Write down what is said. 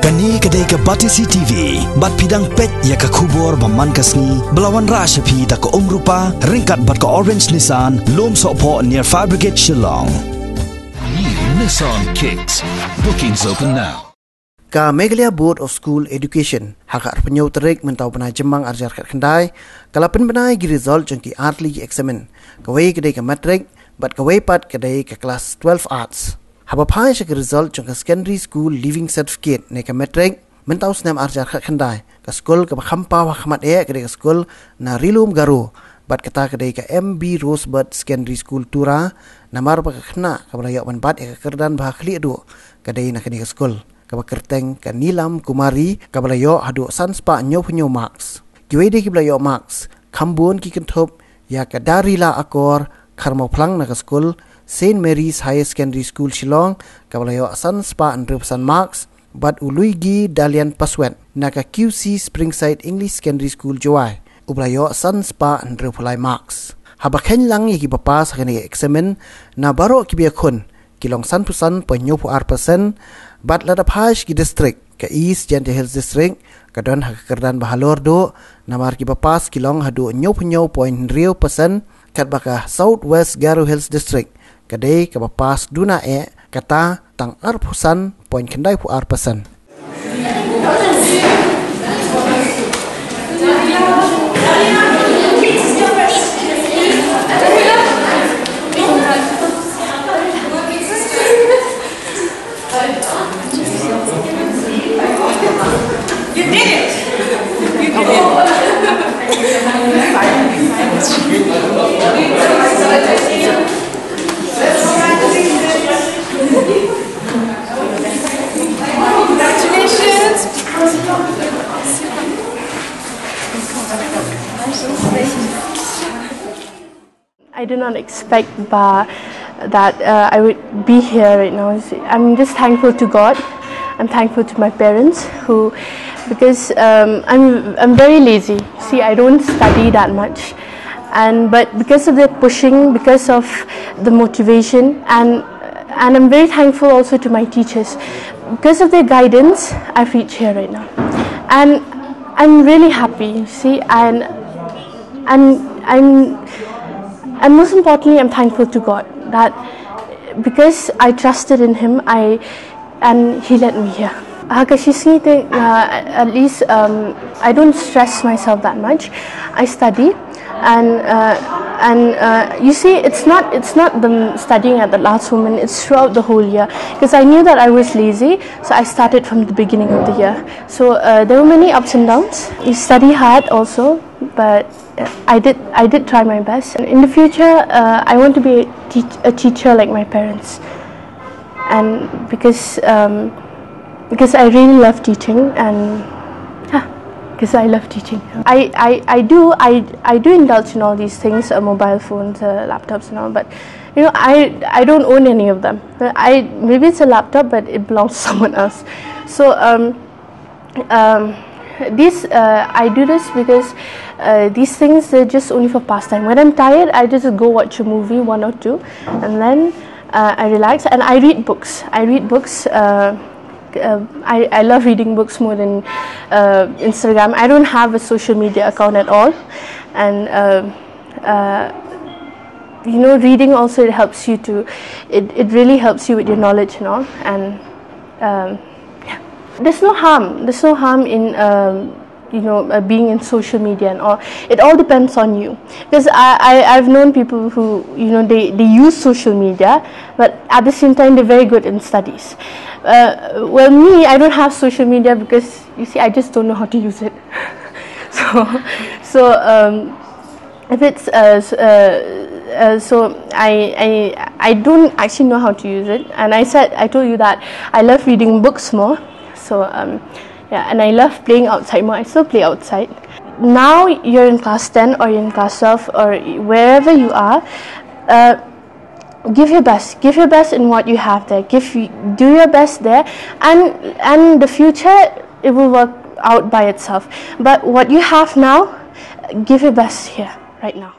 Kani kadai ka Batisi TV, bat pidang pet ya ka kubor baman kasni, belawan rasha pi da ka umrupa, ringkat bat ka orange Nissan, lom sopo near Fabricate Shillong. New Nissan Kicks. Bookings open now. Ka Meghalaya Board of School Education, Haka penyau terik mentau penai jemang arjar kat kendai, kalapen penai gi result jengki artli examen, kawai kadai ka matric, bat kawai pat kadai ka kelas 12 arts. Habapai syak result jengka secondary school living certificate ne ka matric, mentau senam arjar kat kendai, ka skul ka bakhampa wa khamat kadai ka skul na rilum garu, bat kata kadai ka Embee Rosebud secondary school Tura, namar pa ka khna ka balayak ban bat ka kerdan bah Khlieh du, kadai na kadai ka skul. Kabakerteng ka Nilam Kumari kabalayo hadu sanspa nyo marks. Giwede ki balayo marks, kambun ki kentop ya ka darila akor karmo plang na ka school St. Mary's Higher Secondary School Shillong kabalayo sanspa andrupsan marks bat uluigi dalian paswet na ka QC Springside English Secondary School Jawai ubalayo sanspa andrupulai marks. Habakhen lang ki papa sa kani examen na baro ki biakon kilong 100% bat ladapash ki district ka East Gentle Hills District kadon hakakerdan bahalor do namar ki papas kilong hadu 0.0% kat baka South West Garo Hills District kadai ka papas duna kata tang arpusan point kendai pu arpasan. You did it! You did it! Congratulations! I did not expect that I would be here right now. I'm just thankful to God. I'm thankful to my parents because I'm very lazy. See, I don't study that much, but because of their pushing, because of the motivation, and I'm very thankful also to my teachers. Because of their guidance, I've reached here right now, and I'm really happy. See, and most importantly, I'm thankful to God that because I trusted in Him, and He led me here. Haka at least I don't stress myself that much. I study, and you see, it's not the studying at the last moment. It's throughout the whole year because I knew that I was lazy, so I started from the beginning of the year. So there were many ups and downs. You study hard also, but I did try my best. And in the future, I want to be a teacher like my parents. And because I really love teaching, and because I love teaching, I do indulge in all these things, mobile phones, laptops, and all. But you know, I don't own any of them. Maybe it's a laptop, but it belongs to someone else. So I do this because these things are just only for pastime. When I'm tired, I just go watch a movie, 1 or 2, and then I relax and I read books. I love reading books more than Instagram. I don't have a social media account at all, and you know, reading also helps you to. It really helps you with your knowledge and all. And yeah, there's no harm. There's no harm in you know, being in social media and all. It all depends on you, because I've known people who, you know, they use social media, but at the same time they're very good in studies. Well, me, I don't have social media because, you see, I just don't know how to use it. so if it's so I don't actually know how to use it, and I told you that I love reading books more. So yeah, and I love playing outside more. I still play outside. Now you're in class 10 or you're in class 12 or wherever you are, give your best. Give your best in what you have there. Do your best there, and the future, it will work out by itself. But what you have now, give your best here, right now.